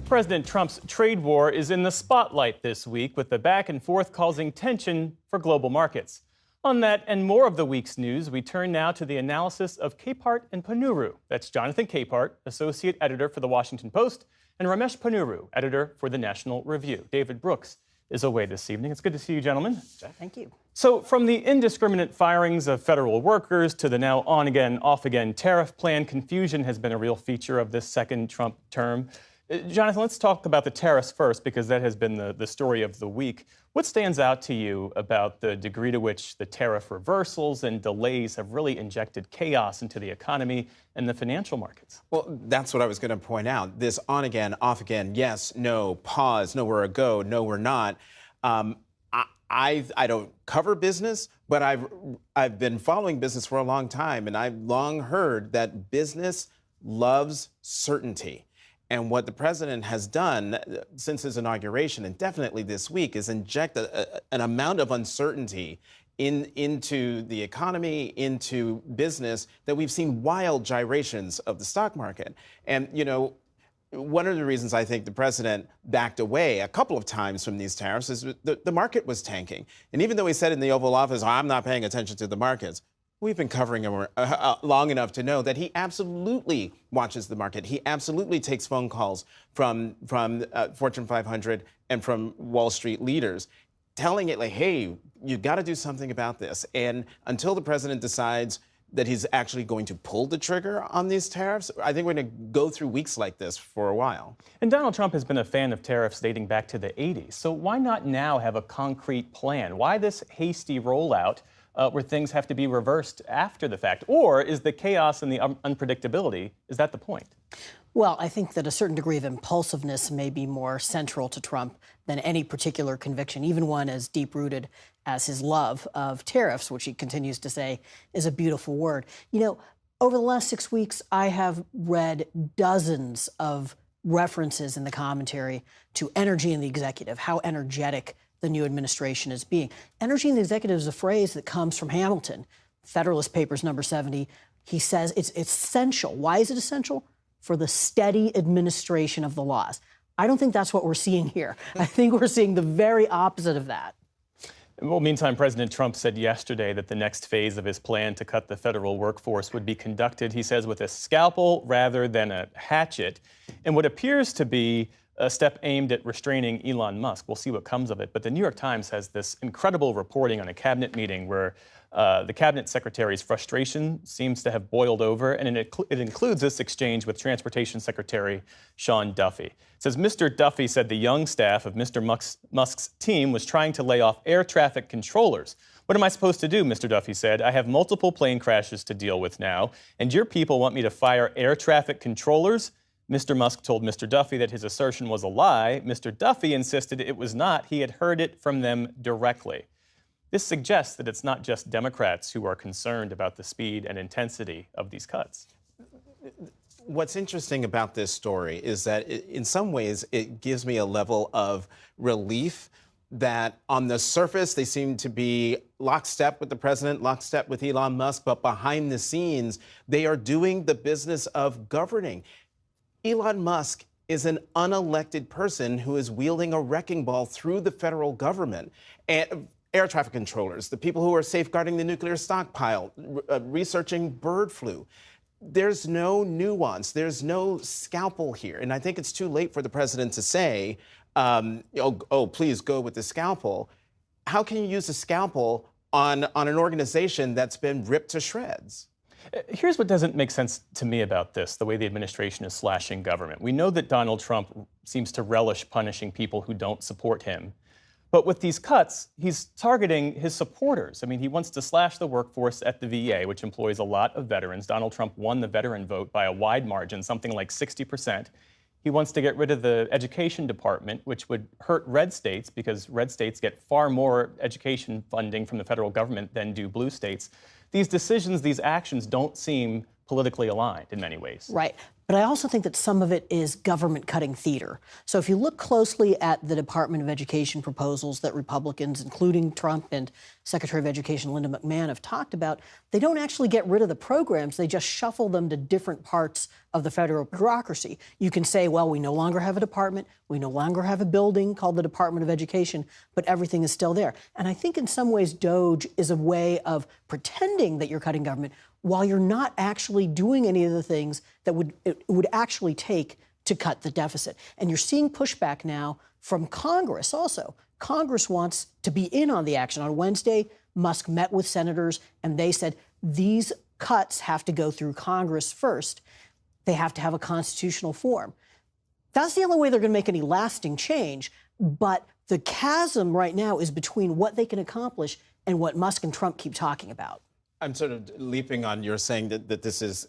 President Trump's trade war is in the spotlight this week, with the back and forth causing tension for global markets. On that and more of the week's news, we turn now to the analysis of Capehart and Panuru. That's Jonathan Capehart, associate editor for The Washington Post, and Ramesh Panuru, editor for The National Review. David Brooks is away this evening. It's good to see you, gentlemen. Thank you. So, from the indiscriminate firings of federal workers to the now on-again, off-again tariff plan, confusion has been a real feature of this second Trump term. Jonathan, let's talk about the tariffs first, because that has been the story of the week. What stands out to you about the degree to which the tariff reversals and delays have really injected chaos into the economy and the financial markets? Well, that's what I was going to point out. This on again, off again, yes, no, pause, nowhere a go, no, we're not. I don't cover business, but I've been following business for a long time, and I've long heard that business loves certainty. And what the president has done since his inauguration, and definitely this week, is inject an amount of uncertainty into the economy, into business, that we've seen wild gyrations of the stock market. And, you know, one of the reasons I think the president backed away a couple of times from these tariffs is the market was tanking. And even though he said in the Oval Office, I'm not paying attention to the markets, we've been covering him long enough to know that he absolutely watches the market. He absolutely takes phone calls from Fortune 500 and from Wall Street leaders, telling it like, hey, you've got to do something about this. And until the president decides that he's actually going to pull the trigger on these tariffs, I think we're going to go through weeks like this for a while. And Donald Trump has been a fan of tariffs dating back to the 80s. So why not now have a concrete plan? Why this hasty rollout where things have to be reversed after the fact? Or is the chaos and the unpredictability, is that the point? Well, I think that a certain degree of impulsiveness may be more central to Trump than any particular conviction, even one as deep-rooted as his love of tariffs, which he continues to say is a beautiful word. You know, over the last 6 weeks, I have read dozens of references in the commentary to energy in the executive, how energetic the new administration is being. Energy in the executive is a phrase that comes from Hamilton, Federalist Papers number 70. He says it's essential. Why is it essential? For the steady administration of the laws. I don't think that's what we're seeing here. I think we're seeing the very opposite of that. Well, meantime, President Trump said yesterday that the next phase of his plan to cut the federal workforce would be conducted, he says, with a scalpel rather than a hatchet, and what appears to be a step aimed at restraining Elon Musk. We'll see what comes of it. But the New York Times has this incredible reporting on a cabinet meeting where the cabinet secretary's frustration seems to have boiled over, and it includes this exchange with Transportation Secretary Sean Duffy. It says, Mr. Duffy said the young staff of Mr. Musk's team was trying to lay off air traffic controllers. What am I supposed to do, Mr. Duffy said. I have multiple plane crashes to deal with now, and your people want me to fire air traffic controllers? Mr. Musk told Mr. Duffy that his assertion was a lie. Mr. Duffy insisted it was not. He had heard it from them directly. This suggests that it's not just Democrats who are concerned about the speed and intensity of these cuts. What's interesting about this story is that in some ways it gives me a level of relief that on the surface they seem to be lockstep with the president, lockstep with Elon Musk, but behind the scenes they are doing the business of governing. Elon Musk is an unelected person who is wielding a wrecking ball through the federal government. And air traffic controllers, the people who are safeguarding the nuclear stockpile, researching bird flu. There's no nuance. There's no scalpel here. And I think it's too late for the president to say, please go with the scalpel. How can you use a scalpel on an organization that's been ripped to shreds? Here's what doesn't make sense to me about this, the way the administration is slashing government. We know that Donald Trump seems to relish punishing people who don't support him. But with these cuts, he's targeting his supporters. I mean, he wants to slash the workforce at the VA, which employs a lot of veterans. Donald Trump won the veteran vote by a wide margin, something like 60%. He wants to get rid of the education department, which would hurt red states because red states get far more education funding from the federal government than do blue states. These decisions, these actions don't seem politically aligned in many ways. Right. But I also think that some of it is government cutting theater. So if you look closely at the Department of Education proposals that Republicans, including Trump and Secretary of Education Linda McMahon, have talked about, they don't actually get rid of the programs. They just shuffle them to different parts of the federal bureaucracy. You can say, well, we no longer have a department. We no longer have a building called the Department of Education, but everything is still there. And I think in some ways, DOGE is a way of pretending that you're cutting government while you're not actually doing any of the things that it would actually take to cut the deficit. And you're seeing pushback now from Congress also. Congress wants to be in on the action. On Wednesday, Musk met with senators, and they said these cuts have to go through Congress first. They have to have a constitutional form. That's the only way they're going to make any lasting change. But the chasm right now is between what they can accomplish and what Musk and Trump keep talking about. I'm sort of leaping on your saying that this is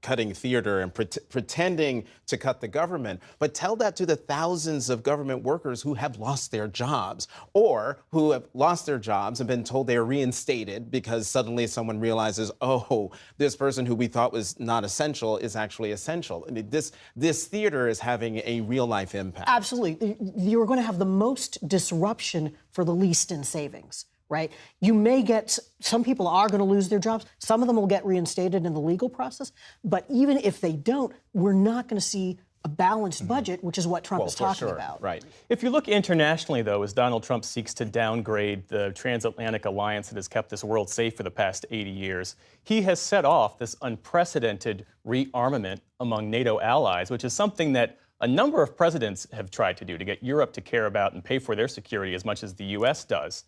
cutting theater and pretending to cut the government. But tell that to the thousands of government workers who have lost their jobs or who have lost their jobs and been told they are reinstated because suddenly someone realizes, oh, this person who we thought was not essential is actually essential. I mean, this theater is having a real life impact. Absolutely. You're going to have the most disruption for the least in savings. Right? You may get, some people are going to lose their jobs. Some of them will get reinstated in the legal process. But even if they don't, we're not going to see a balanced budget, which is what Trump is talking about. Right. If you look internationally, though, as Donald Trump seeks to downgrade the transatlantic alliance that has kept this world safe for the past 80 years, he has set off this unprecedented rearmament among NATO allies, which is something that a number of presidents have tried to do to get Europe to care about and pay for their security as much as the U.S. does.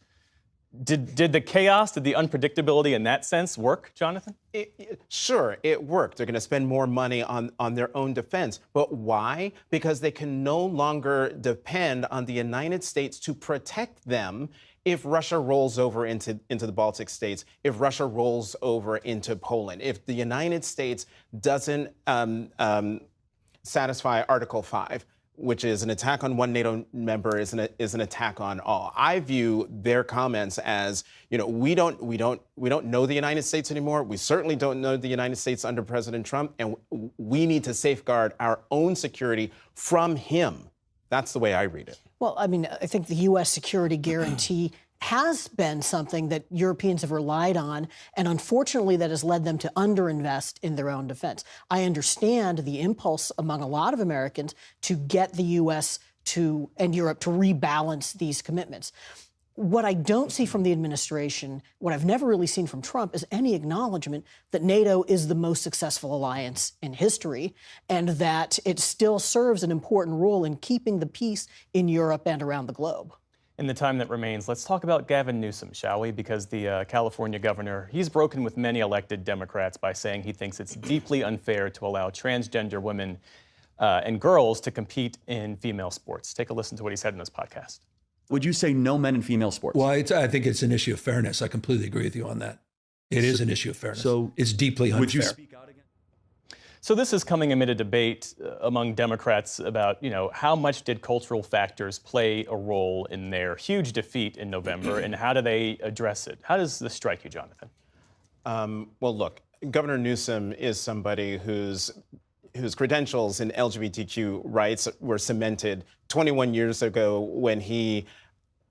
Did the chaos, did the unpredictability in that sense work, Jonathan? Sure, it worked. They're going to spend more money on their own defense. But why? Because they can no longer depend on the United States to protect them if Russia rolls over into the Baltic states, if Russia rolls over into Poland, if the United States doesn't satisfy Article 5. Which is an attack on one NATO member is an attack on all. I view their comments as, we don't know the United States anymore. We certainly don't know the United States under President Trump, and we need to safeguard our own security from him. That's the way I read it. Well, I mean, I think the U.S. security guarantee has been something that Europeans have relied on, and unfortunately that has led them to underinvest in their own defense. I understand the impulse among a lot of Americans to get the U.S. and Europe to rebalance these commitments. What I don't see from the administration, what I've never really seen from Trump, is any acknowledgement that NATO is the most successful alliance in history and that it still serves an important role in keeping the peace in Europe and around the globe. In the time that remains, let's talk about Gavin Newsom, shall we? Because the California governor, he's broken with many elected Democrats by saying he thinks it's deeply unfair to allow transgender women and girls to compete in female sports. Take a listen to what he said in this podcast. Would you say no men in female sports? Well, I think it's an issue of fairness. I completely agree with you on that. It is an issue of fairness. So it's deeply unfair. Would you speak out again? So this is coming amid a debate among Democrats about, how much did cultural factors play a role in their huge defeat in November, and how do they address it? How does this strike you, Jonathan? Well, look, Governor Newsom is somebody whose credentials in LGBTQ rights were cemented 21 years ago when he,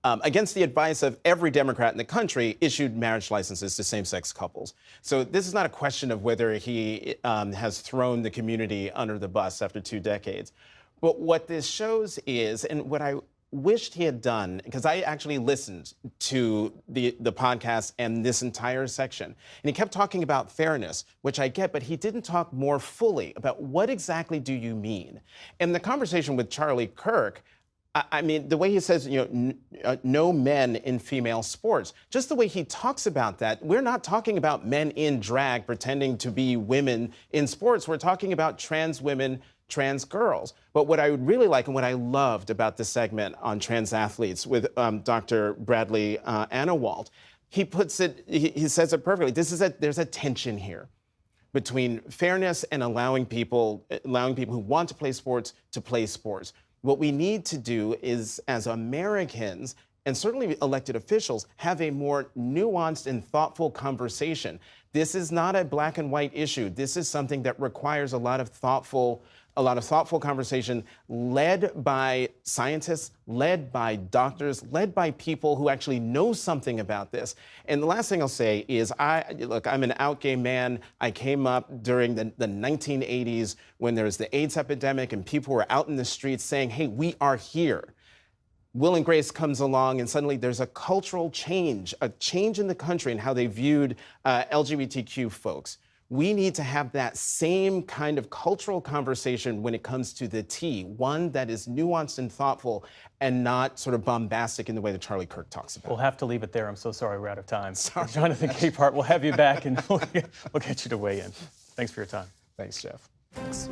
against the advice of every Democrat in the country, issued marriage licenses to same-sex couples. So this is not a question of whether he has thrown the community under the bus after 2 decades. But what this shows is, and what I wished he had done, because I actually listened to the podcast and this entire section, and he kept talking about fairness, which I get, but he didn't talk more fully about what exactly do you mean. And the conversation with Charlie Kirk, I mean, the way he says, no men in female sports, just the way he talks about that, we're not talking about men in drag pretending to be women in sports. We're talking about trans women, trans girls. But what I would really like and what I loved about this segment on trans athletes with Dr. Bradley Annawalt, he says it perfectly. There's a tension here between fairness and allowing people who want to play sports to play sports. What we need to do is, as Americans, and certainly elected officials have a more nuanced and thoughtful conversation. This is not a black and white issue. This is something that requires a lot of thoughtful conversation led by scientists, led by doctors, led by people who actually know something about this. And the last thing I'll say is, I'm an out gay man. I came up during the 1980s when there was the AIDS epidemic and people were out in the streets saying, hey, we are here. Will and Grace comes along, and suddenly there's a cultural change, a change in the country and how they viewed LGBTQ folks. We need to have that same kind of cultural conversation when it comes to the T, one that is nuanced and thoughtful and not sort of bombastic in the way that Charlie Kirk talks about. We'll have to leave it there. I'm so sorry we're out of time. Sorry. Jonathan Capehart, we'll have you back and we'll get you to weigh in. Thanks for your time. Thanks, Jeff. Thanks.